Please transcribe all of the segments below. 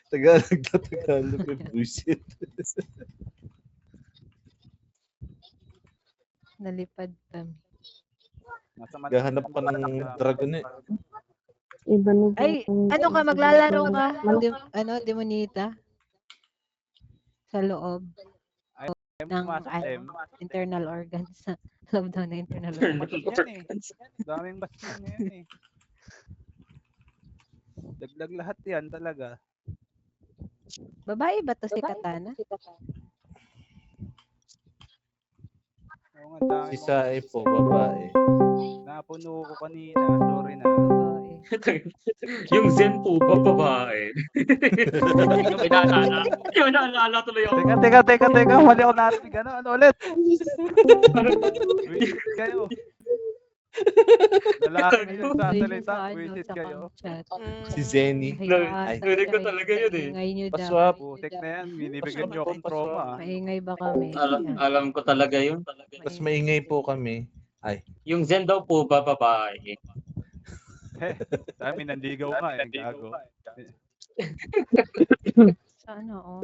Tagalog na Tagalog. Bullshit. Nalipad kami. Gahanap ka ng dragon eh. Ay, ano ka, maglalaro ka? Demonita? Sa loob. Ng internal organs. Sa loob daw na internal organs. Daming bastion yan eh. Dagdag lahat yan talaga. Babae ba to si Katana? Oo nga, Si Sae po, babae. napuno ko kanina. Sorry na. Babae. Yung Zen po ba babae? Yung naalala tuloy ako. Teka. Mali ako narinig. Ano ulit? Wisit kayo. Lalaki yung sasalita. Wisit kayo. Si Zenny. Narinig ko talaga yun eh. Maingay nyo daw. Paswap. Putik na yan. Binibigyan nyo akong trauma. Maingay ba kami? Alam ko talaga yun. Mas maingay po kami. Yung Zen daw po ba babae? Dami nandigaw nga eh. Gago. Sana oh.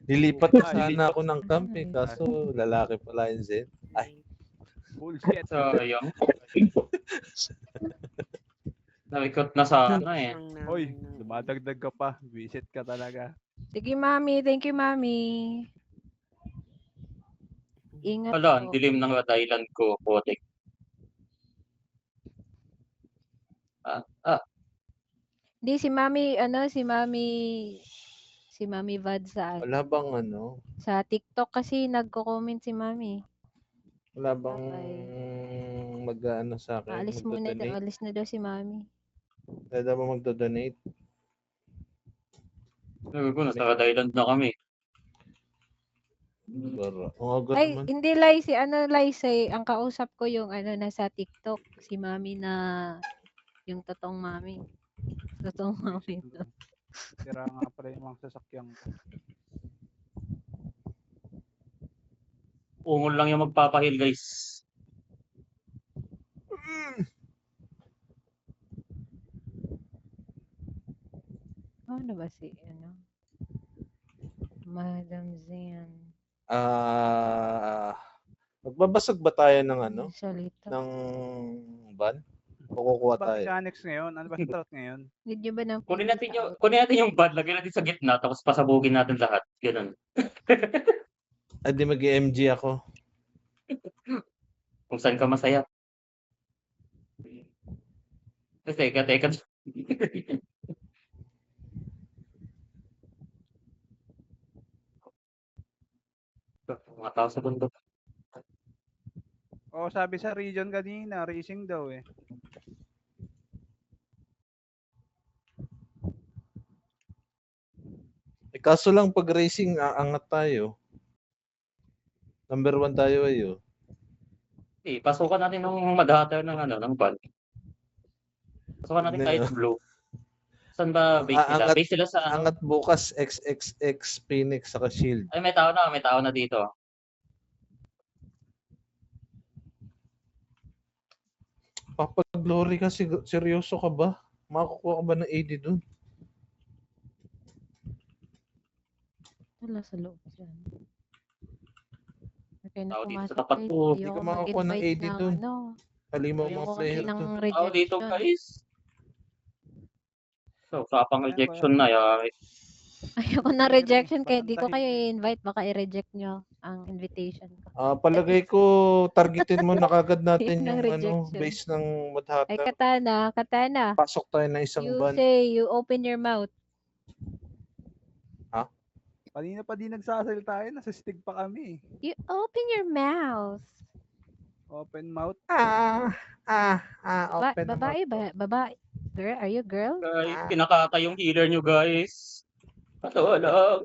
Nilipat na sana ako ng camp eh. Kaso lalaki pala yung Zen. Bullshit. So, yun. Nalikot na sana eh. Hoy, dumadagdag ka pa. Visit ka talaga. Sige, Mami. Thank you, Mami. Ingat Wala, ang po. dilim ng dahilan ko, potek. Hindi, si Mami Vad sa Wala bang ano? sa TikTok kasi nagko-comment si Mami. Wala bang Okay. mag-ano sa akin? Alis na daw si Mami. Wala ba magdo-donate? Sabi ko, nasa dahilan na kami. Ay, hindi Lai, ang kausap ko yung nasa TikTok, si Mami na yung totoong Mami. Totoong Mami. Sira nga pala yung mga sasakyan ko. Ungol lang yung magpapahil, guys. Ano ba si Madam Zen? Magbabasag ba tayo ng Salita. ng ban? O kukuha Ba tayo? mechanics ngayon? Ano ba start ngayon? Video ba ng Kunin natin yung bad, lagyan natin sa gitna, tapos pasabugin natin lahat. Ganun. Di mag-MG ako. Kung saan ka masaya. Teka. Mga tao sa bundok. Oo, sabi sa region kanina, racing daw eh. Kaso lang pag racing, aangat tayo. Number 1 tayo ayo. Pasukan natin ng madhataw ng bad. Pasukan natin kahit blue. Saan ba base nila? Base sila sa Angat bukas XXX Phoenix saka Shield. Ay, may tao na dito. Papag-glory ka, seryoso ka ba? Makakuha ka ba ng AD dun? Wala sa loob dyan. Okay na Tao dito sa pumasok tapat guys. ko. Hindi ka makakuha ng AD dun. Halimaw mga player ng dun. Tao rejection. dito, guys. So, kapang rejection na. Ayoko na rejection kaya di ko kayo i-invite. Baka i-reject nyo ang invitation ko. Palagay ko, targetin mo na kagad natin Ng yung rejection. base ng Ay, Madhata. Katana. Pasok tayo ng isang You ban. say, you open your mouth. Kanina pa di nagsasalita tayo, nasa stick pa kami. You open your mouth. Open mouth. Open Babae ba? Babae. Girl, are you girl? Guys, kinakata yung healer nyo, guys. Patulog.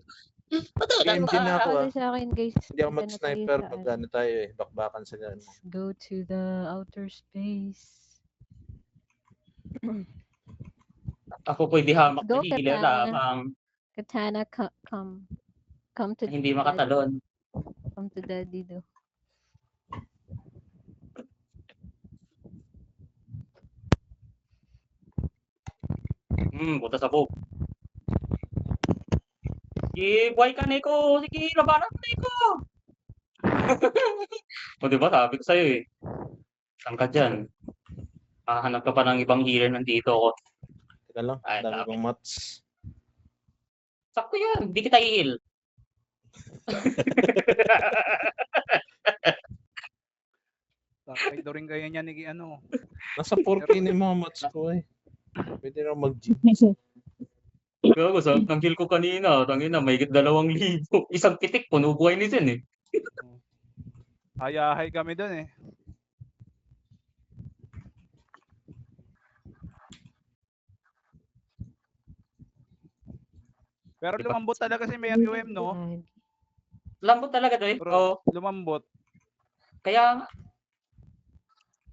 MG na ako Ano sa akin, guys? Hindi ako Punta na mag-sniper tayo sa pag ano tayo bakbakan sa gano'n. Let's go to the outer space. Ako pwede hamak Go, na healer Katana. lamang. Katana, come to Hindi daddy. makatalon. Come to daddy do. Punta sa book. Sige, buhay ka, Neko. Sige, labanan mo, Neko. O, di ba? Sabi ko sa'yo eh. Saan ka dyan? Hahanap ka pa ng ibang healer nandito ako. Teka lang, Ay, dami sabi. kong mats. Sakto yan. Hindi kita i-heal. Takay rin kayo niya ni ano. Nasa 4K na yung mga mats ko eh. Pwede na mag-gym. Gago, sa ang heal ko kanina. Tangina, may 2,000. Isang pitik, puno buhay ni Zen eh. Hayahay kami doon eh. Pero Diba? lumambot talaga si Meriwem, no? Lambot talaga to eh. Bro, Oo. lumambot. Kaya,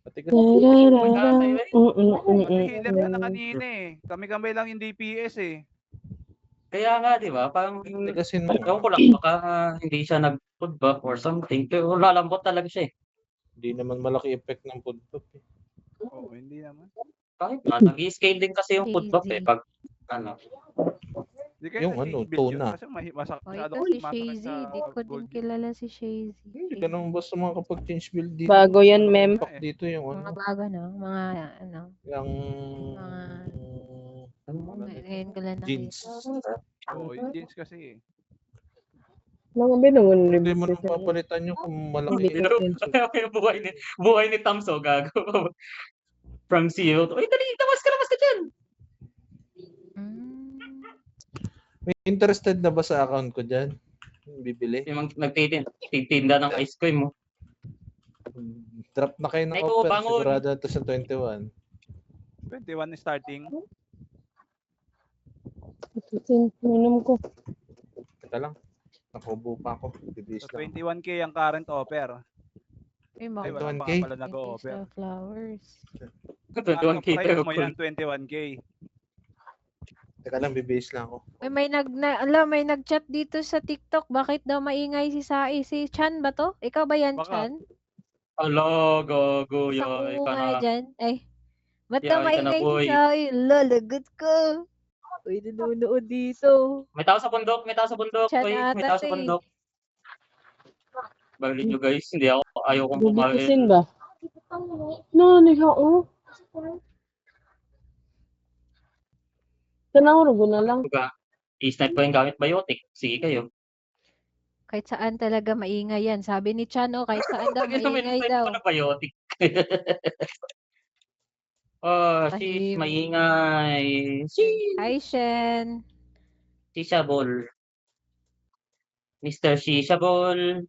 Pati ka. magkakatayo eh. Mag-healer ka na kanina eh. Kami-kami lang yung DPS eh. Kaya nga, di ba? Parang, Pati kasi mo. ewan ko lang, baka hindi siya nag-food buff or something. Pero lalambot talaga siya eh. Hindi naman malaki effect ng food buff eh. Oo, hindi naman. Kahit na, nag-i-scale din kasi yung food buff eh. Pag, ano, Di kayo Yung ano, nag-build yun tuna. kasi masyadong Ito si Shazy. sa Di ko din gold. kilala si Shazy. Hindi ka naman basta makakapag-change build dito. Bago yan, mem. Impact dito yung Mga ano. bago no? Mga ano. Yung... Ngayon ko lang Jeans. nakita. Oo, yung jeans kasi eh. Mga binungon Hindi mo nang papalitan yung kung malaki. buhay ni Tamso, gago. From zero to, ay, dali, lamas ka dyan. May interested na ba sa account ko dyan? Bibili? Yung nagtitinda ng ice cream mo. Drop na kayo ng Neko, offer. bangon. Sigurado ito sa 21. 21 is starting. Minum ko. Teka lang. Nakubo pa ako. Bibis So lang. 21k ang current offer. Ay, Ay, mga 21K? wala pa pala nag-o-offer. sa flowers. 21K Price tayo. mo yan, 21k. Teka lang, bibis lang ako. Ay, may may nag-chat dito sa TikTok. Bakit daw maingay si Sai? Si Chan ba to? Ikaw ba yan, Baka. Chan? Alo, gago, Isang yay umo ka na. nga dyan. Ay, ba't Yay daw ka na, maingay si boy. Sai? Lalagot ko. Uy, nanonood dito. May tao sa bundok, Chan Uy, may ata tao sa to eh. bundok. Balik nyo guys, hindi ako, ayaw kong kumain. Bubitusin ba? No, niha oh. Tanawag ko na lang. Diba? I-snipe ko yung gamit biotic. Sige kayo. Kahit saan talaga maingay yan. Sabi ni Chan, oh, kahit saan daw maingay Snipe daw. ko na biotic. Oh, sis, Tahimik. maingay. Sis, Hi, Shen. Shisha Ball. Mr. Shisha Ball.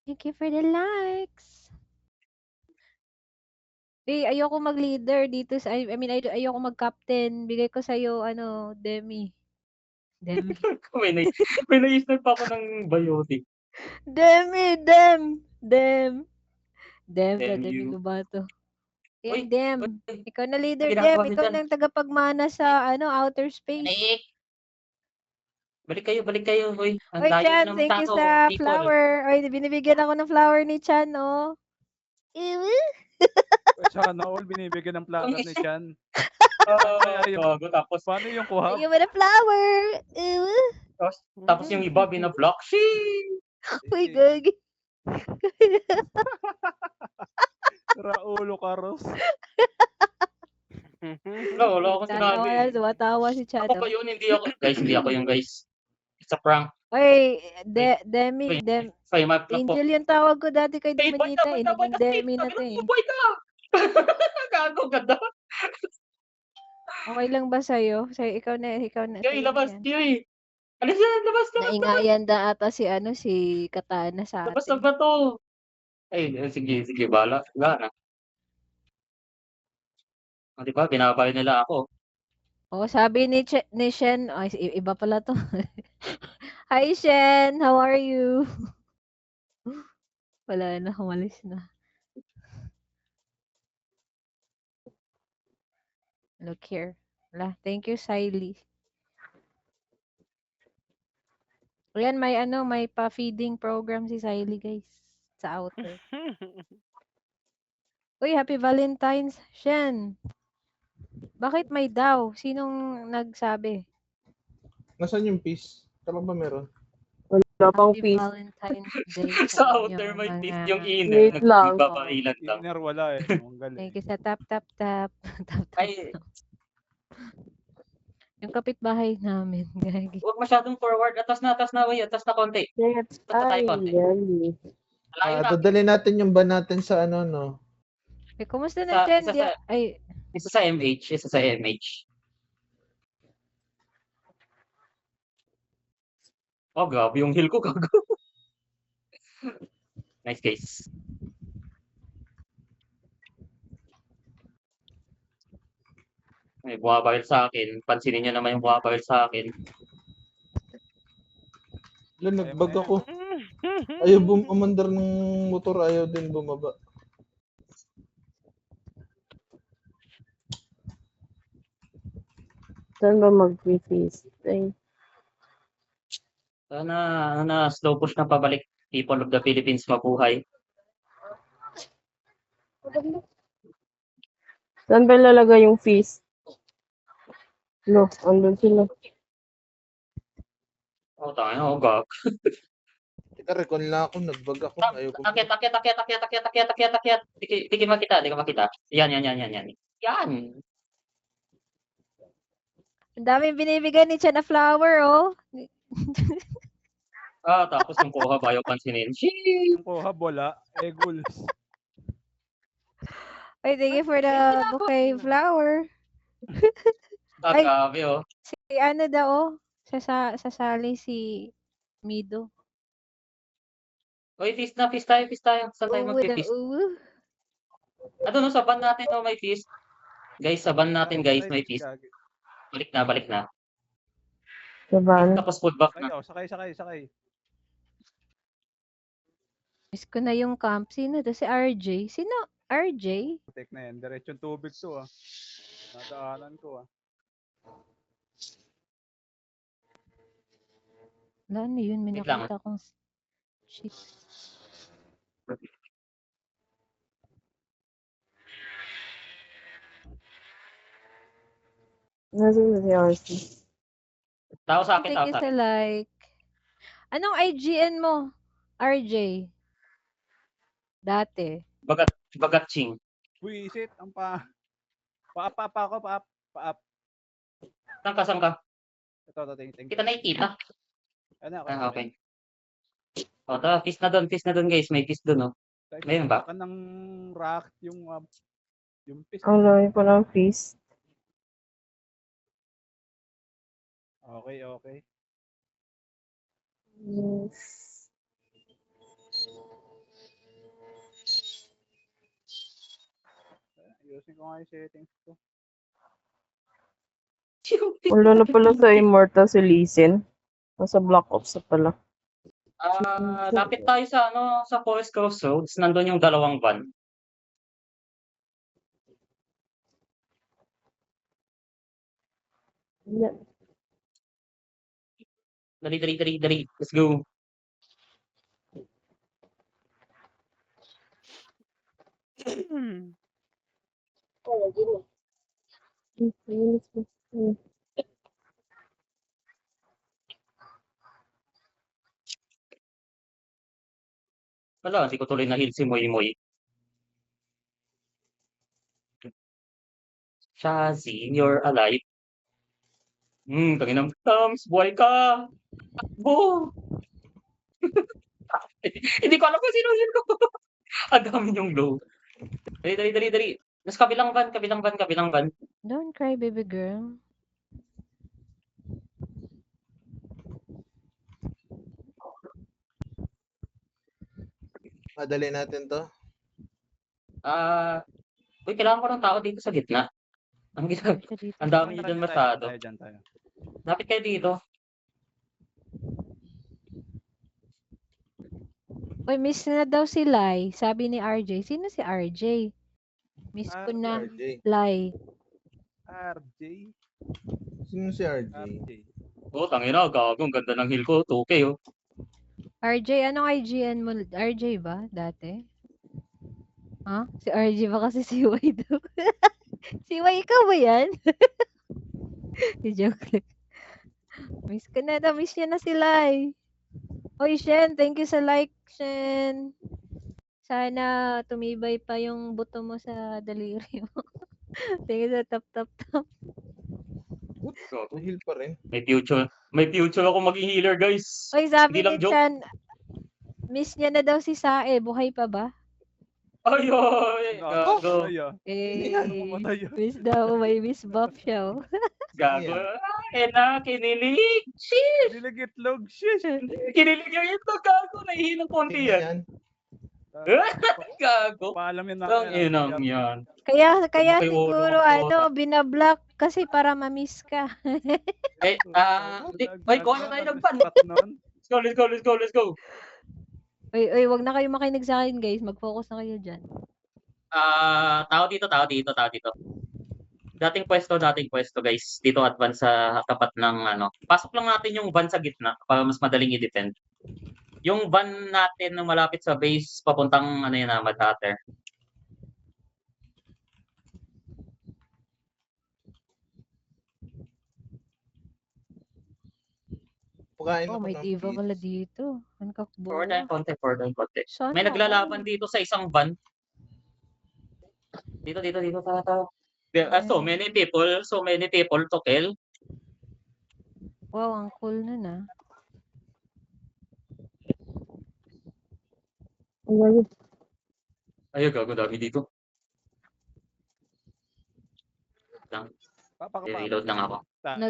Thank you for the likes. Ayoko mag-leader dito sa, ayoko mag-captain. Bigay ko sa'yo, Demi. Demi. may na-snipe pa ako ng biotic. Demi, Dem. Damn Demi you. Lobato. Uy, Dem. Ikaw na leader, ginagawa Dem. niyo Ikaw dyan? nang tagapagmana sa, outer space. Naik. Balik kayo. Uy, ang Oy, layo Chan, ng thank you taso, sa people. flower. Oy, binibigyan ako ng flower ni Chan, oh. Ew. Sana all binibigyan ng platter ni Chan. Gago, tapos, Paano yung kuha? Thank you for the flower. Ew. tapos yung iba, binablock. Shee! Uy, gagi. Raulo Carlos. Wala akong sinabi. Tumatawa si Chan. Ako pa yun, hindi ako. Guys, hindi ako yung guys. It's a prank. Oy, Demi, Kaya map lang po. Angel yung tawag ko dati kay Hey, boy Demonita, ka, boy naging ka, Demi na to eh. Boy ka! Gago, ganda. Okay lang ba sa'yo? Ikaw na. Kaya ilabas, Tiri. Alis na, labas. Naingayan na ata si Katana sa Labas na atin. ba to? Ay, sige, bala. Wala na. O, diba, binabayo nila ako. Oh, sabi ni Shen, iba pala to. Hi Shen, how are you? Wala na, umalis na. Look here. Wala. Thank you, Siley. Ayan, may pa-feeding program si Siley, guys. Sa outer. Uy, happy Valentine's, Shen. Bakit may daw? Sinong nagsabi? Nasaan yung peace? Tama ba meron? Wala pang Happy peace. Valentine's Day Sa sa outer inyo, may peace, mga yung inner, Wait lang. nagbabailan lang. Inner wala eh. Ang galing. thank you sa tap, tap, tap. Tap, tap, Ay, tap. Yung kapitbahay namin, gagi. huwag masyadong forward. Atas na, way. Atas na konti. Yes. Atas na tayo Ay, konti. really. Layo na. Dadali natin yung ban natin sa ano, no? Eh, kumusta na dyan? Ay, Isa sa MH, isa sa MH. Oh, grabe yung heal ko, gago. Nice case. May bumabaril sa akin. Pansinin nyo naman yung bumabaril sa akin. Wala, nagbag ako. Ayaw umandar ng motor, ayaw din bumaba. Saan ba mag-feast? Ay, Sana slow push na pabalik. People of the Philippines, mabuhay. saan ba lalagay yung feast? No, andun sila. Oh, tayo, gag. Teka, recon lang ako, nagbag ako. Ayaw ko. Akyat. Di ka makita. Yan. Yan. ang daming binibigay ni Chana Flower, oh. Tapos yung kuha bayo pansinin. Yung kuha bola, goals. Ay, thank you for the bouquet flower. Ay. Grabe, oh. Si ano daw, oh. Sasali si Mido. Oy, feast tayo. Saan tayo mag-feast? Ano, sa ban natin, may feast. Guys, sa ban natin, guys, may feast. Balik na. Diba? Tapos food back na. Sakay. Miss ko na yung camp. Sino to? Si RJ. Sino? RJ? Tek na yan. Diretsong tubig to ah. Nadaanan ko ah. Wala, ano yun? May Wait lang. nakita akong shit. Nasaan na si RC? Tao sa akin. Thank you sa like. Anong IGN mo, RJ? Dati. Bagat ching. Buisit, ang paap ako. Saan ka? Ito, tingin. Kita nakikita. Ano, Okay. Feast na doon, guys. May feast doon, oh. Ngayon ba? Baka ng rock yung piece. Ang dami pa ng feast. Okay. Yes. Ayusin ko nga yung settings ko. Wala na pala sa Immortal si Lee Sin. Nasa Black Ops na pala. Lapit tayo sa Forest Crossroads. Nandun yung dalawang van. Yeah. Dali. Let's go. Wala, hindi ko tuloy na heal si Moy. Shazzy, you're alive. Tanginang thumbs, buhay ka! Takbo! Hindi ko alam kung sino heal ko. Ang dami yung low. Dali. Mas kabilang van. Don't cry, baby girl. Madali natin to. Kailangan ko ng tao dito sa gitna. Ang dami nyo dyan masyado. Tayo. Lapit kayo dito. Uy, miss na daw si Lai. Sabi ni RJ. Sino si RJ? Miss ko na RJ. Lai. RJ. Sino si RJ? Tangina, gago. Ang ganda ng heal ko. 2K, oh. RJ, anong IGN mo? RJ ba? Dati? Ha? Si RJ ba kasi si Y daw? Si Y, ikaw ba yan? Joke lang. Miss ko na daw. Miss niya na sila eh. Oy, Shen. Thank you sa like, Shen. Sana tumibay pa yung buto mo sa daliri mo. Thank you sa tap. Heal pa rin. May future ako maging healer, guys. Oy, sabi Hindi lang ni joke. Chan, miss niya na daw si Sae. Buhay pa ba? Ay, gago. Eh, Pumatay yun. miss daw. May miss buff siya. Oh. Gago. Kinilig. Shit. Niligitlog. Shit. Kinilig yung ito, gago. Nahihinang konti yan. Gago. Paalam yun Ang inang yan. Kaya Kay siguro Oro, binablock kasi para ma-miss ka. Ay, ko na tayo nagpan. Let's go. Oy, wag na kayo makinig sa akin, guys. Mag-focus na kayo dyan. Tao dito. Dating pwesto, guys. Dito advance sa tapat ng Pasok lang natin yung van sa gitna para mas madaling i-defend. Yung van natin na malapit sa base papuntang Mad Hatter. Pagkain Oh, ako may ng diva kids. pala dito. Ang kakbo. For the konti. Sana May naglalaban dito sa isang van. Dito, tao. There are so many people to kill. Wow, ang cool nun ah. Ay, gago, dami dito. Reload lang ako.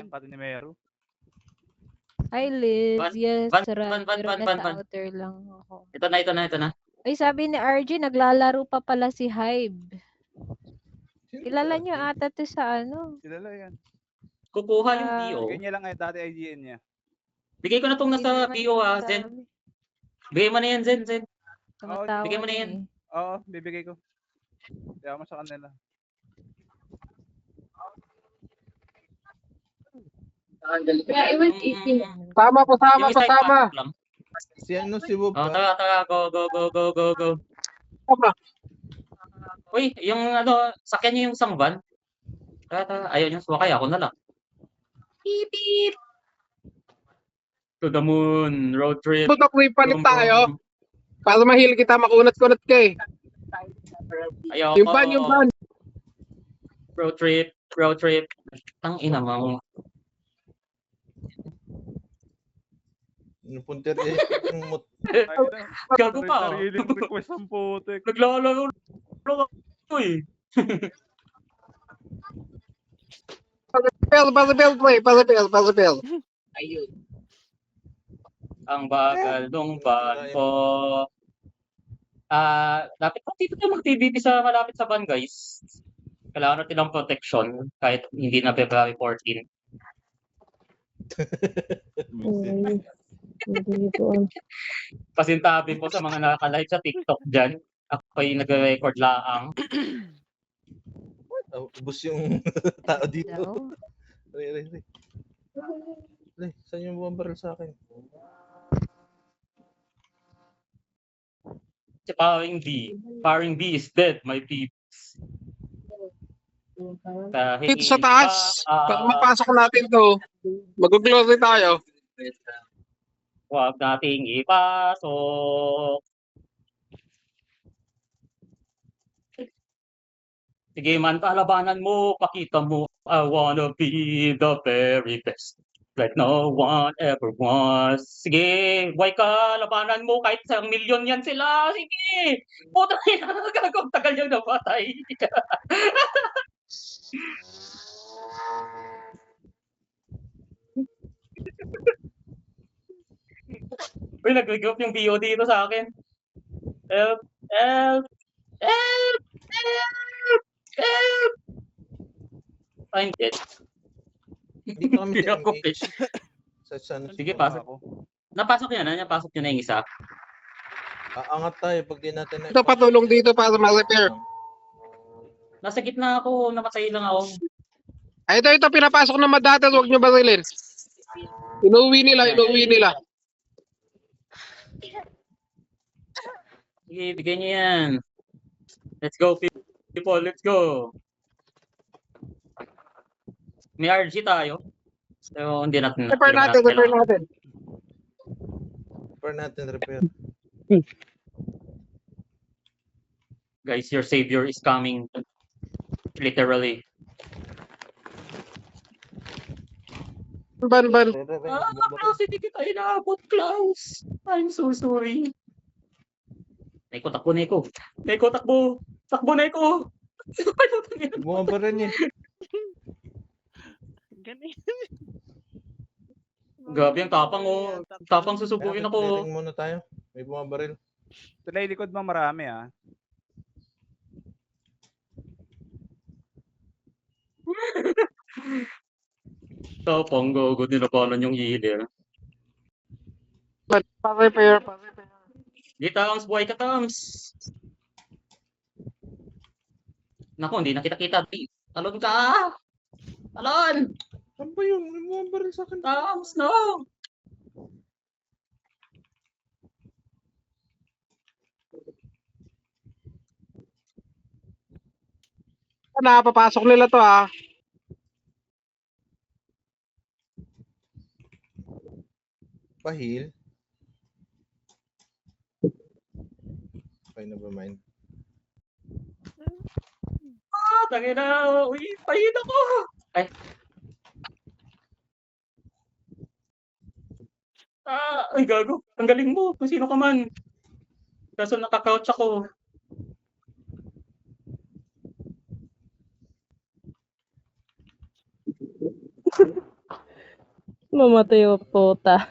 Pati ni Meru. Hi, Liz. Van, Yes, van, sarap. van, Pero van, nasa van. outer lang ako. Ito na. Ay, sabi ni RG, naglalaro pa pala si Hybe. Kilala niyo ata to sa Kilala yan. Kukuha yung PO. Bigyan niya lang dati IGN niya. Bigay ko na tong Hindi nasa naman PO ha, sabi. Zen. Bigay mo na yan, Zen. Tumatawa bigyan mo na na yan. eh. Oo, bibigay ko. Kaya mo sa kanila. Sama po, Yung isa ipasok lang. Si Bob. Tara, go. Sama. Uy, yung sakyan niyo yung isang van. Tara, ayaw niyo, sumakay ako na lang. Beep. To the moon, road trip. Butok, may palit Boom, tayo. boom. Para mahil kita, makunat-kunat ka eh. Ayaw Yung ko. van. Road trip. Tang ina mo. Yung punter yung Gago pa. Sariling request ang putik. Naglalaro ako eh. Pasapel. Ayun. Ang bagal nung van ko. Dapat dito tayo mag-TBP sa malapit sa van, guys. Kailangan natin ng protection kahit hindi na February 14. Pasintabi po sa mga nakaka-live sa TikTok dyan. Ako'y nagre-record laang. Ubus yung tao dito. Daw. Re. Saan yung buwang barrel sa akin? Si Powering B is dead, my peeps. Dito sa taas. Pag mapasok natin to, mag-glory tayo. Huwag nating ipasok. Sige man, palabanan mo, pakita mo. I wanna be the very best. Like no one ever was. Sige, buhay ka, labanan mo, kahit 1,000,000 yan sila. Sige, puta na, gagawin tagal yung napatay. Uy, nag-regroup yung BO dito sa akin. Help! I'm dead. Hindi pa kami Hindi ako sa fish. Sige, pasok. pasok. Napasok yun, napasok yun na yung isa. Aangat tayo pag di natin Ito patulong dito para ma-repair. Nasa gitna ako, namatay lang ako. Ay, ito, pinapasok na madatas, huwag nyo barilin. Inuwi nila. Sige, bigyan niyo yan. Let's go, people. Let's go. May RG tayo. So, hindi natin Repair hindi naman natin, repair kailangan. natin. Repair natin, repair. Guys, your savior is coming. Literally. Ban. Klaus, hindi kita inaabot, Klaus. I'm so sorry. Neko, takbo, Neko. Neko, takbo. Takbo, Neko. Bumaba rin eh. Ganun. Grabe ang tapang, oh. Tapang susubukin ako. Clearing muna tayo. May bumabaril. Tulay likod mo marami ah. Tapang, gago. Nilabanan yung healer. Pa-repair. Di, Tams. Buhay ka, Tams. Naku, hindi na kita-kita. Talon ka. Talon. Saan ba yun? May bumabaril sa akin. Tams, no. Napapasok nila to ah. Pa-heal. Okay, never mind. Tangin na. Uy, pahin ako. Ay. Ay, gago. Ang galing mo. Kung sino ka man. Kaso nakakouch ako. Mamatay yung puta.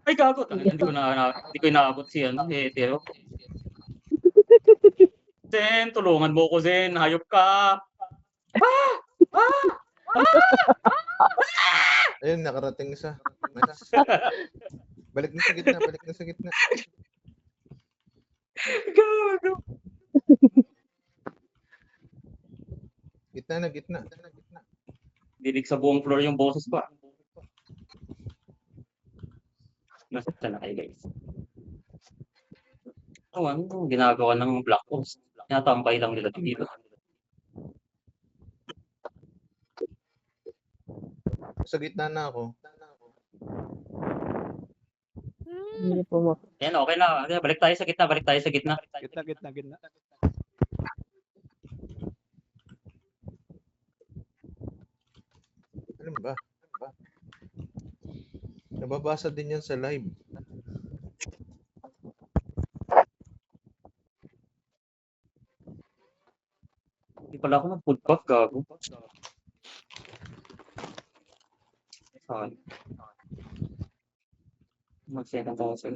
Ay, gago. Tangin, hindi ko inaabot si ano, hetero. Zen, tulungan mo ko, Zen. Hayop ka. Ayun, nakarating isa. Nice. Balik na sa gitna, balik na sa gitna. Gago. Gitna na, gitna. Dinig sa buong floor yung boses ko. Nasa na kayo, guys. Oh, ano ginagawa ng Black Ops? Tinatampay lang nila dito. Sa gitna na ako. Hindi po Ayan, okay na. Balik tayo sa gitna, balik tayo sa gitna. Gitna. Ano ba? Nababasa din yan sa live. Hindi pala ako mag-food buff, gago. Sorry. Mag-second ako sa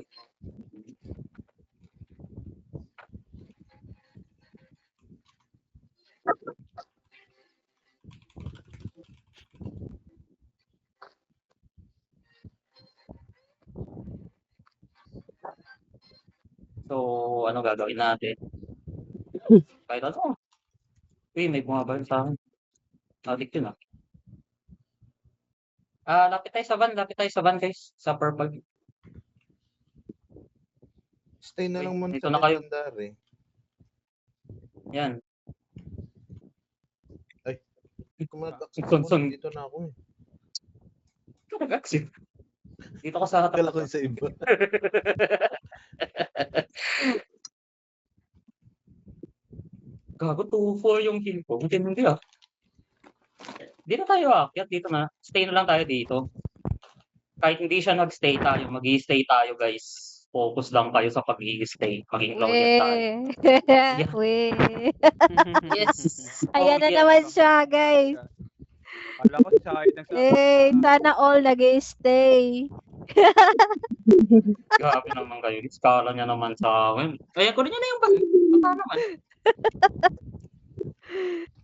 So, ano gagawin natin? Kahit ano. Uy, may bumabalik sa akin. Addict yun ah. Lapit tayo sa van guys. Sa purple. Stay na Wait, lang muna dito sa na kayo. legendary. Yan. Kung mag-accept Son. ako, dito na ako eh. Nag-accept. Dito ko sa Kala ko yung sa iba. Gago, 2-4 yung heal ko. Hindi ah. Di na tayo aakyat. Dito na. Stay na lang tayo dito. Kahit hindi siya nag-stay tayo, mag-i-stay tayo guys. Focus lang kayo sa pag-i-stay. Maging loyal tayo. Weh. Yes. Ayan na yes. naman siya, guys. Alam ko sa akin Sana all nag-stay. Grabe naman kayo. Iskala niya naman sa akin. Ayan ko rin niya na yung bag. Baka naman.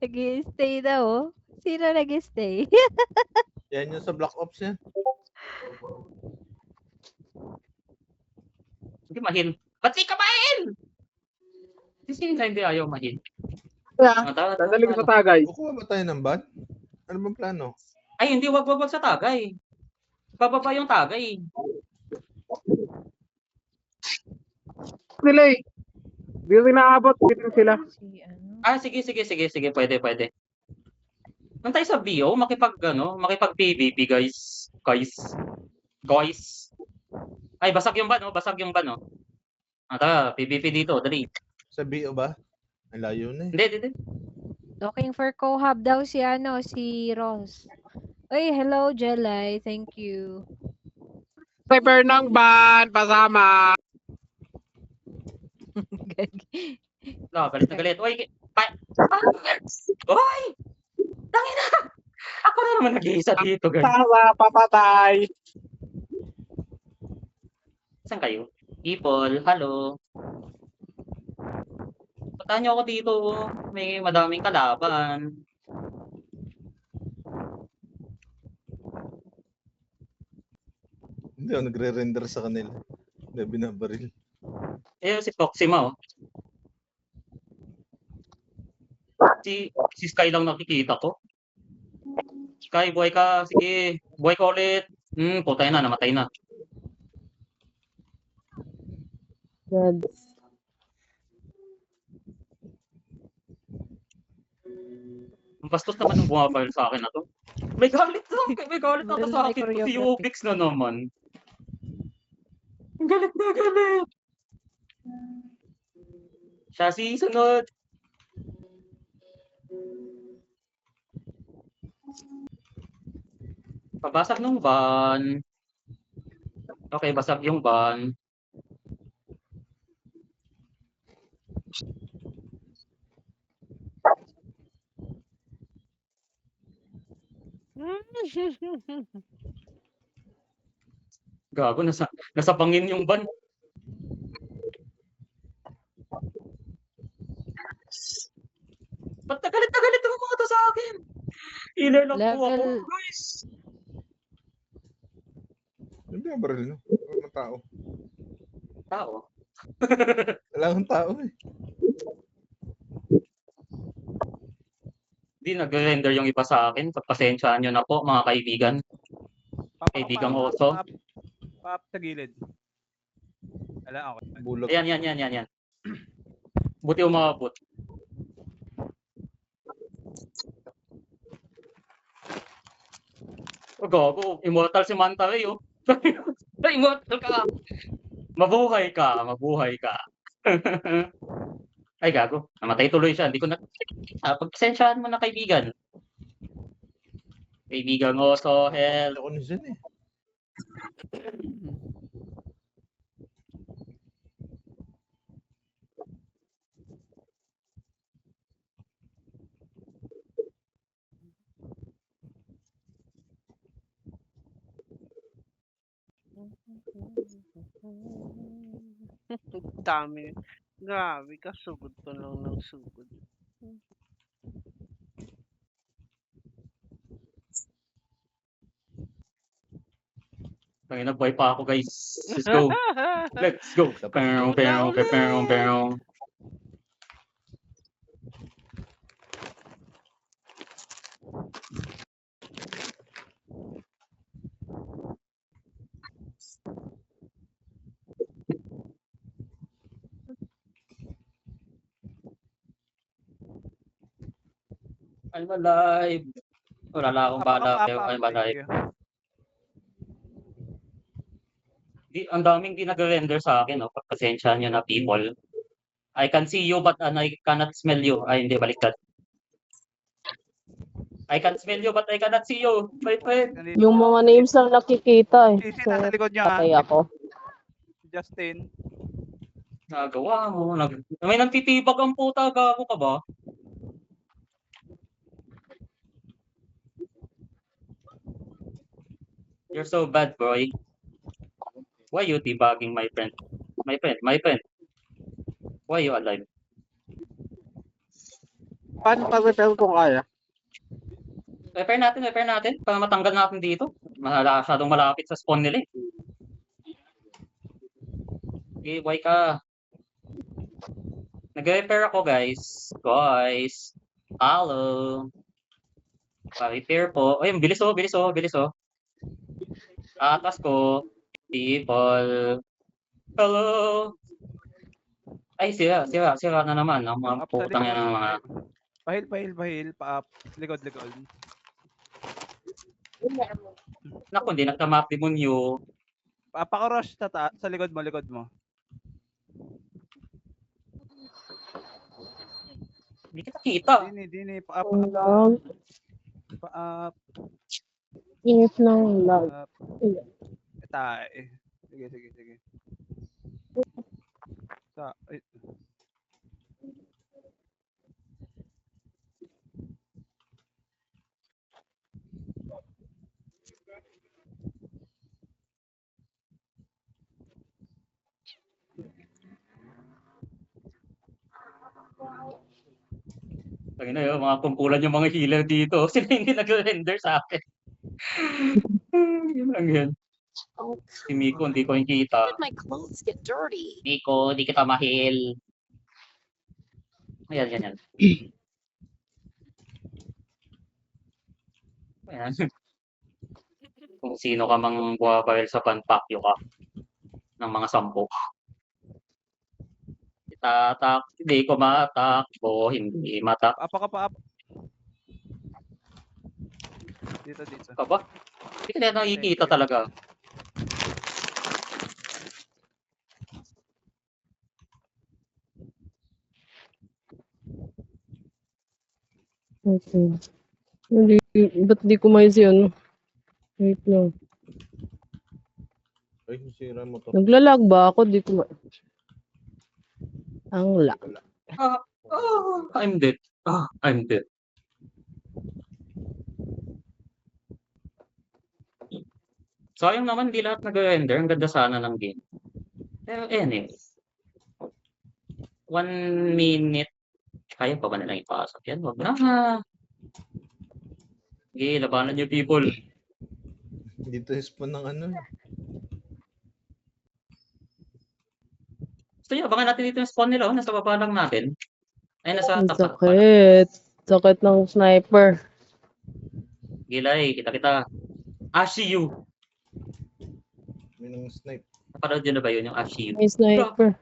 Nag-stay daw, oh. Sino nag-stay? Yan yung sa Black Ops yan. Hindi mahil. Ba't di ka mahil? Sino hindi ayaw mahil? Kaya, dadali ko sa tagay. Kukuha ba tayo ng ban? Ano bang plano? Ay, hindi. Wag sa tagay. Bababa yung tagay. Delay. Hindi rin naabot. Dito sila. Sige. Pwede. Nung tayo sa BO, makipag PVP, guys. guys. Guys. Ay, basag yung ban, oh. Basag yung ban, oh. Tara, PVP dito, dali. Sa BO ba? Ang layo na eh. Hindi. Looking for co-hub daw si Ross. Uy, hello, Jelay. Thank you. Cyber ng ban, pasama. Galit na galit. Uy, Uy! Tangina! Ako na naman nag-iisa dito, guys. Tara, papatay. Saan kayo? People, hello. Puntahan niyo ako dito. May madaming kalaban. Hindi ako nagre-render sa kanila. Hindi binabaril. Si Proxima, oh. Si Sky lang nakikita ko. Sky, buhay ka. Sige, buhay ka ulit. Putay na, namatay na. God. Ang bastos naman ng bumabal sa akin na to. May galit na to sa akin. Si Ubix na naman. Galit na galit. Siya si sunod. Pabasag nung ban. Okay, basag yung ban. Gago, nasa pangin yung ban. Ba't nagalit ang mga to sa akin? Healer lang po ako, guys. Hindi binabaril no? Wala naman tao. Tao. Wala akong tao eh. Hindi nag-render yung iba sa akin. Pagpasensyaan nyo na po, mga kaibigan. Kaibigang oso. Pap sa gilid. Wala ako. Bulag. Yan. Buti umabot. Oh, gago. Immortal si Manta Ray, oh. Immortal ka. Mabuhay ka. Ay, gago. Namatay tuloy siya. Hindi ko na... pagpasensyaan mo na, kaibigan. Kaibigang oso, hell. Ako na dyan eh. Dami. Grabe ka, sugod pa lang ng sugod. Tangina, buhay pa ako, guys. Let's go. Let's go. Perong. I'm alive. Wala lang akong bala. I'm alive. Ang daming di nag-render sa akin, no? Pagpasensya nyo na, people. I can see you but I cannot smell you. Ay, hindi, baliktad. I can smell you but I cannot see you. My friend. Yung mga names lang nakikita eh. Sisi, So, nasa likod niya ha. patay ako. Justin. Nagawa mo. May nagtitibag ang puta. Gago ka ba? You're so bad, boy. Why you debugging, my friend? My friend. Why you alive? Paano pa-repel kung kaya? Repair natin. Para matanggal natin dito. Masyadong malapit sa spawn nila eh. Okay, why ka? Nag-repair ako, guys. Hello. Pa-repair po. Ay, bilis oh. Atas ko. People. Hello. Ay, sira na naman. Ang mga Up sa putang yan ng mga... Pahil. Pa-up. Likod. Naku, hindi nagka-map demonyo. Paka-rush sa likod mo. Hindi kita kita. Dini. Ang lag. Init ng lag. Sige. Ay. Tangina yun, mga kumpulan yung mga healer dito. Sila hindi nag-render sa akin. Yun lang yun. Si Miko, hindi ko yung kita. My clothes get dirty. Miko, di kita mahil. Ayan, ganyan. Ayan. Kung sino ka mang buwabaril sa panpakyo ka ng mga 10. Hindi ko matakbo, hindi matak. Apa. Dito. Ka ba? Hindi ka na nakikita talaga. Okay. Hindi, ba't di ko mais yun? Wait lang. Ay, sira mo to. Naglalag ba ako? Di ko ang lag. I'm dead. I'm dead. Sayang naman, di lahat nag-render. Ang ganda sana ng game. Pero anyway. 1 minute. Kaya pa ba nilang ipasok yan? Wag na. Okay, labanan niyo people. Dito spawn ng ano. Gusto niyo, abangan natin dito yung spawn nila. Nasa baba lang natin. Ay, nasa Ang top pala. sakit. Sakit ng sniper. Gilay, kita. Ashiyu. May nang snipe. Napanood nyo na ba yun, yung Ashiyu? May sniper.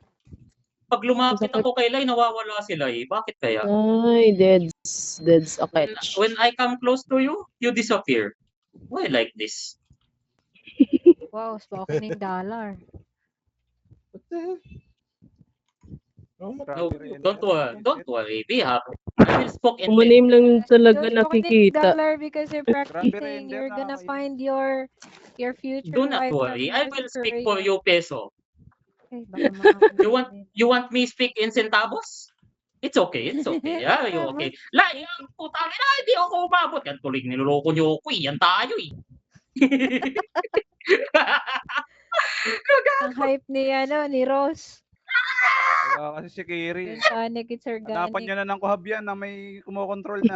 Pag lumapit ako kay Lai, nawawala sila eh. Bakit kaya? Ay, deads a catch. When I come close to you, you disappear. Why like this? Wow, spoken dollar. What the hell? Oh, No, don't worry. Be happy. I will spoke in Kumanim lang talaga Don't nakikita. dollar because you're practicing. render You're gonna na. find your future Do not wife worry. I will speak for Korea. you, Peso. Okay, baka makakalimutan. You want me speak in centavos? It's okay. Yeah, you okay. Lai, ang putang ina, hindi ako umabot. Yan tuloy, niloloko niyo ako eh. Yan tayo eh. Ang hype ni Rose. Kasi si Kiri. Organic, it's Hanapan organic. niya na ng kuhabyan na may kumokontrol na.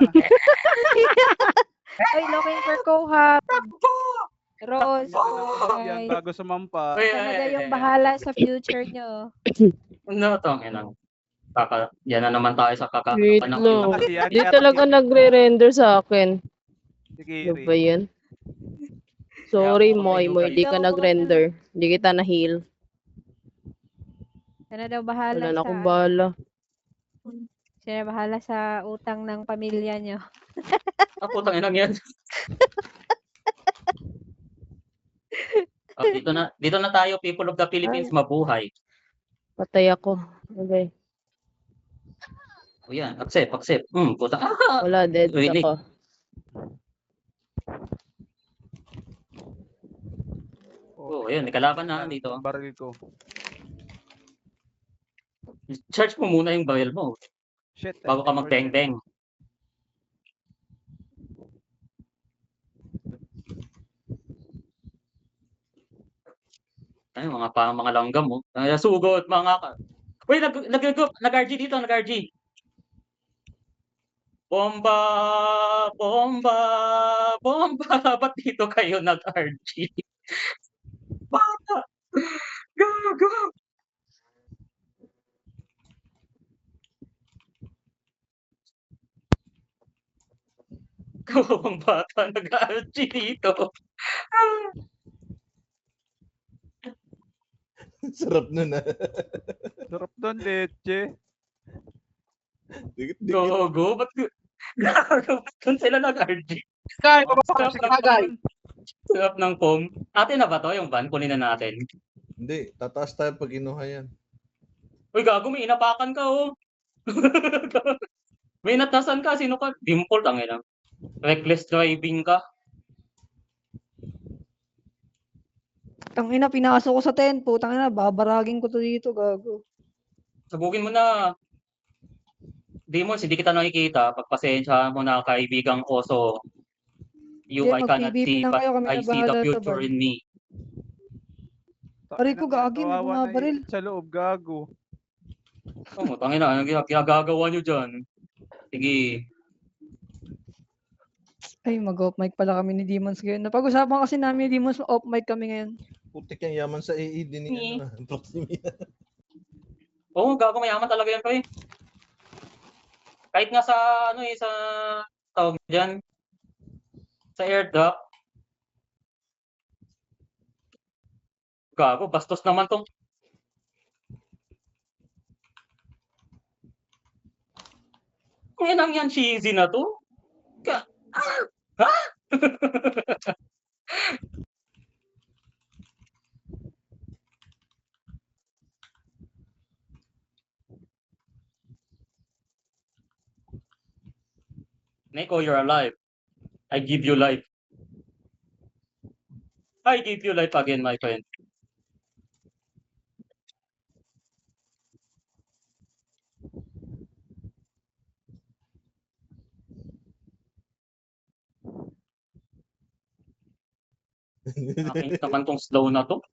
Ay, looking for co-hub. Rose, Yan guys. bago sumampa. Uy, Sana daw yung bahala sa future nyo. No, tangina. Yan na naman tayo sa Wait kakakapan ng lang. Kasi yan, Di talaga nagre-render sa akin. si Ano Kiri. ba yan? Sorry, Yeah, Moy. Di ka nag-render. Di kita na-heal. Sana daw bahala Wala na akong sa, bala. sana bahala sa utang ng pamilya nyo. Putang ina yan. Dito na tayo, people of the Philippines, mabuhay. Patay ako. Okay. O yan, accept. Puta. Wala, dead Really? ako. Oh, ayun, ikalaban na dito. Ang baril ko. Charge mo muna yung barrel mo Shit. bago ka mag-bang-bang. Ay, mga langgam mo. Sugot, Uy, nag-RG dito, nag-RG. Bomba! Ba't dito kayo nag-RG? Bata! Gago! Kawawang bata nag-RG dito. Sarap nun ah. Sarap doon, leche. Dikit. Gago, ba't doon sila nag-RG? Kay, bababa ka sa kagay. Sarap ng foam. Atin na ba to yung van? Kunin na natin. Hindi, tataas tayo pag kinuha yan. Uy, gago, may inapakan ka, oh. May inatasan ka. Sino ka? Dimple, tangina. Reckless driving ka. Tangina, pinasok ko sa tempo. Tangina, babaragin ko to dito, gago. Sabugin mo na. Demons, hindi kita nakikita. Pagpasensyahan mo na, kaibigang oso. You, I Hindi, cannot mag-PVP see, lang but kayo, kami I na see the bahala sa future van. in me. Aray ko, gagi, may Kawawa na bumabaril. sa loob, gago. Oh, tangina, ano ginagawa nyo dyan? Sige. Ay, mag-off mic pala kami ni Demons ngayon. Napag-usapan kasi namin ni Demons, off mic kami ngayon. Putik yung yaman sa AED ni ano, Proximia. Oo, gago, mayaman talaga yan, pre. Kahit nga sa, ano eh, sa, tawag dyan, sa airdrop. Gago, bastos naman tong. Yan yan, cheesy na to. Ha? Neko, you're alive. I give you life. I give you life again, my friend. Nakakita naman tong slow na to.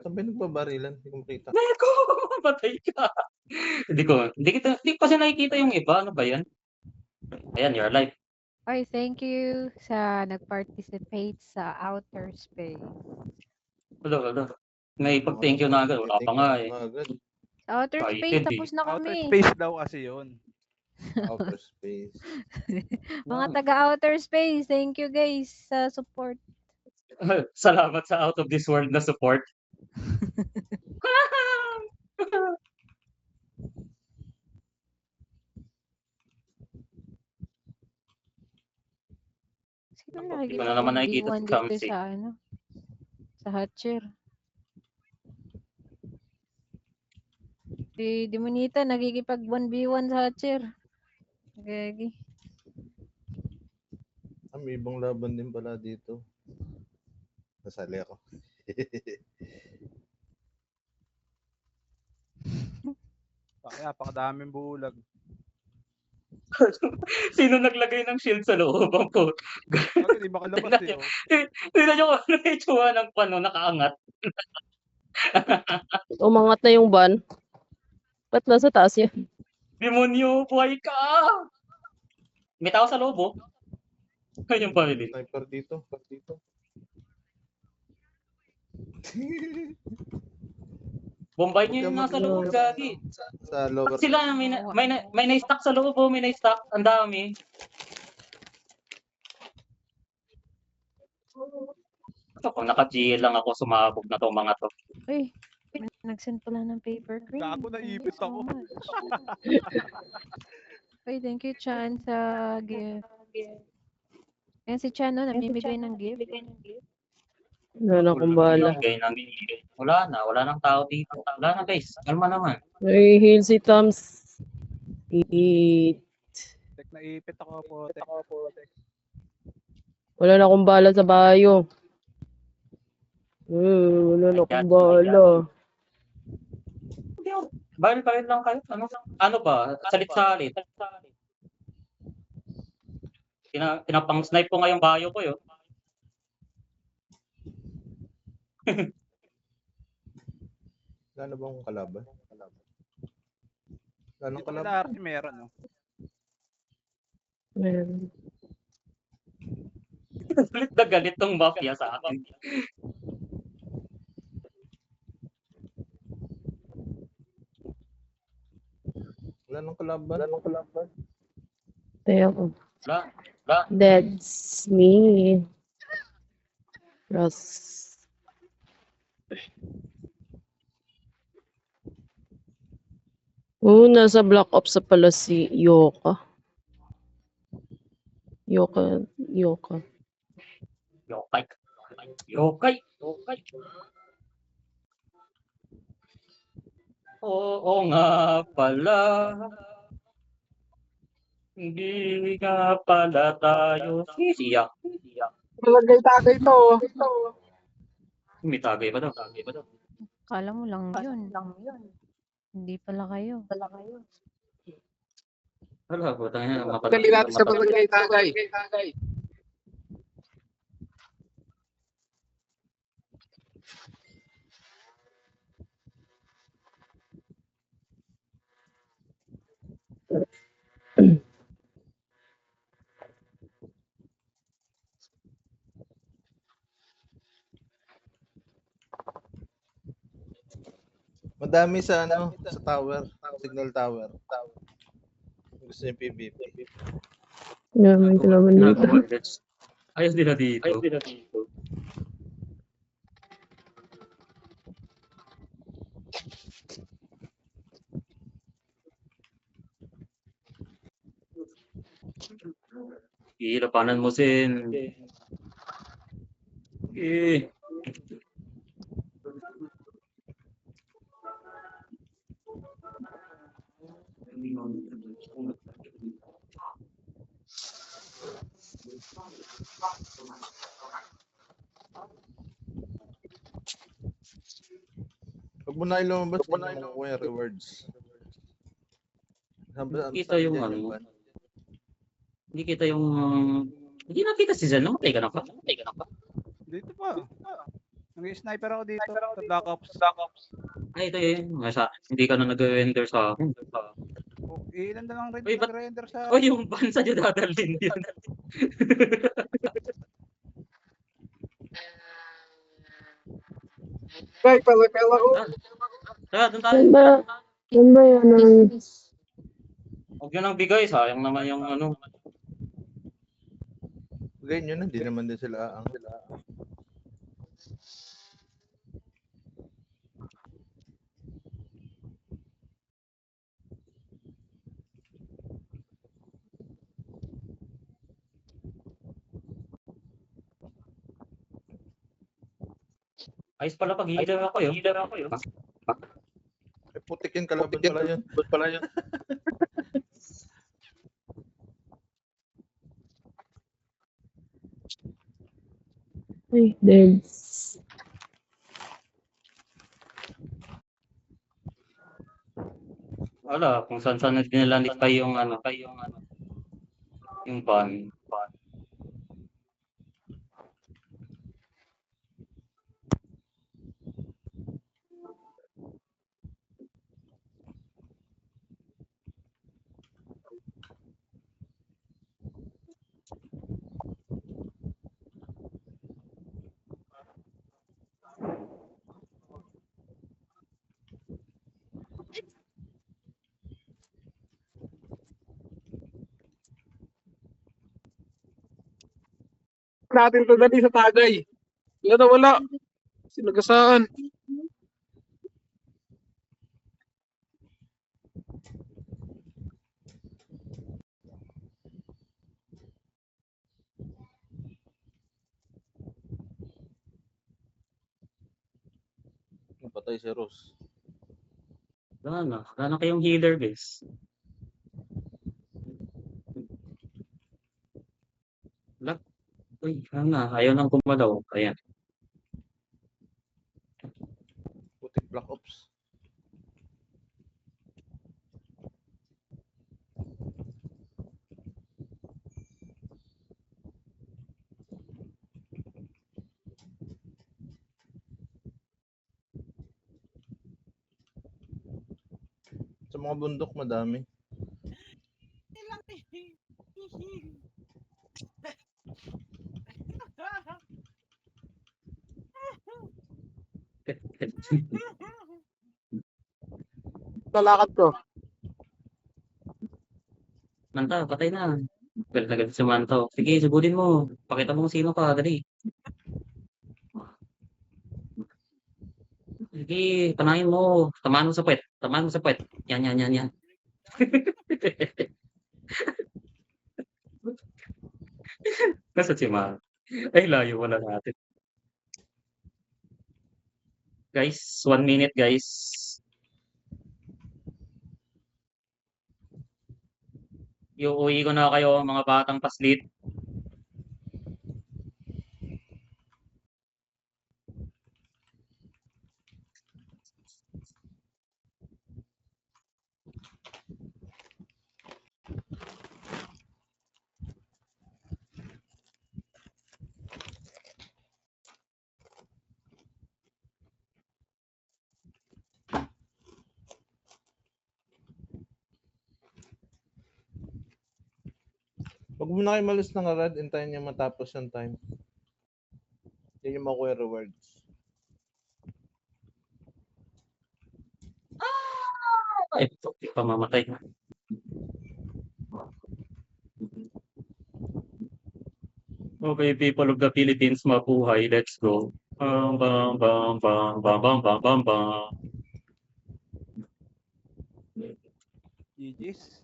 Saan ba nagbabarilan? Hindi ko makita. Neko, patay ka. Hindi ko kasi nakikita yung iba. Ano ba yan? Ayan, you're alive. Ay, thank you sa nag-participate sa outer space. Wala. May pag-thank you na agad. Wala pa nga eh. Sa outer Excited space, eh. tapos na Outer kami. space daw kasi yun. Outer space. Mga taga-outer space, thank you guys sa support. Salamat sa out of this world na support. Sino Hindi ko nakikita na naman kong nakikita D1 si dito Kamsi. sa sa Hatcher? Si Demonita nagkikipag 1v1 sa Hatcher. Gagi. May ibang laban din pala dito. Nasali ako. Kaya pakadaming bulag. Sino naglagay ng shield sa loob ko? Bakit di makalabas eh. Oh. Tingnan nyo kung ano yung itsura ng pano, nakaangat. Umangat na yung van. Ba't nasa taas yan? Demonyo, buhay ka! May tao sa loob, oh. Ayun yung pamili. Sniper dito. Bombay niyo yung nasa loob, gagi. Sa lower. Pag sila, may na-stack sa loob, oh. May na-stack. Ang dami. Ito, kung naka-GL lang ako, sumabog na to mga to. Uy, may nag-send pala ng paper cream. Gago, naipit Thank you so ako. much. Uy, thank you, Chan, sa gift. Ayan si Chan, no? Namimigay ng gift. Wala na akong bala. Wala nang tao dito. Wala na guys, kalma naman. Ay, heal si Tams. Eat. Tek, naipit ako po. Wala na akong bala sa bayo. Wala na akong bala. Baril lang kayo. Ano ba? Salit-salit. Pinapang-snipe ko nga yung bayo ko, yun. Wala na bang kalaban? Wala nang Dito kalaban. kailangan meron. No? Meron. Galit na galit tong mafia sa akin. Wala nang kalaban. Tayo ako. Wala. That's me. Ross. Nasa Black Ops na pala si Yoka. Yoka. Yokai. Yokai. Oo nga pala. Hindi nga pala tayo sisiyak. Tagay to. May tagay pa daw. Kala mo lang yun. Hindi pala kayo. Wala po, tangina. Dali natin sa tagay. Madami sa sa tower, signal tower. Gusto niyo PVP. May kalaban dito. Ayos nila dito. Ilapanan mo sin. Huwag mo na ilumabas yung mga rewards. Kita yung Hindi kita yung... Hindi nakita si Zen. Namatay ka na pa. Dito pa. Nag-sniper ako dito sa Black Ops. Ay, ito yun. Hindi ka na nag-render sa akin. Oh, ilan na lang rin Uy, ba't- nag-render sa... Oh, yung bansa dyan dadalhin yun. Kay, pala ko. Tara, doon tayo. Yan ba yan ang... Huwag yun ang bigay. Sayang naman yung Ganyan yun, hindi naman din sila ang Ayos pala pag healer ako yun. putik yung kalaban pala yun. Ay, dead. Wala, kung saan nilalandi pa yung yung ban. Natin to dali sa tagay. Wala. Sinagasaan. Patay si Rose. Wala na kayong healer, guys. Uy, ayaw nang gumalaw. Ayan. Putik Black Ops. Sa mga bundok madami. Lalakad ko. Manta, patay na. Galit na galit si Manto. Sige, subutin mo. Pakita mo kung sino ka, dali. Sige, panahin mo. Tamaan mo sa puwet. Tamaan mo sa puwet. Yan. Nasaan si Ma? Ay, layo wala natin. Guys, 1 minute guys. Iuuwi ko na kayo mga batang paslit. Wag mo na kayo malis ng rad, hintayin niya matapos yung time. Yan yung makuha yung rewards. Ay, pamamatay na. Okay, people of the Philippines, mabuhay. Let's go. Bam, bam, bam, bam, bam, bam, bam, bam, bam. GG's.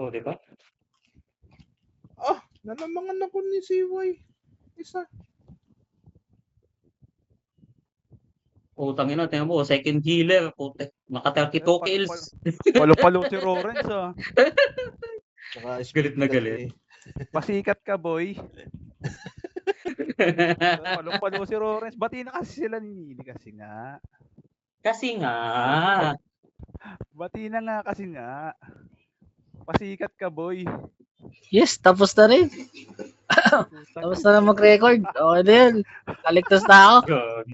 Oh, di ba? Nalamangan ako ni CY. Isa. Putang ina, tingnan mo, second healer. Putek, naka 32 kills. Palo-palo si Lawrence, ah. Saka Galit na speed galit. kasi. Pasikat ka, boy. Palo-palo si Lawrence. Bati na kasi sila ni Nini kasi nga. Kasi nga. Bati na nga kasi nga. Pasikat ka, boy. Yes, tapos na rin. Tapos na mag-record. Okay na yun. Kaligtas na ako. God.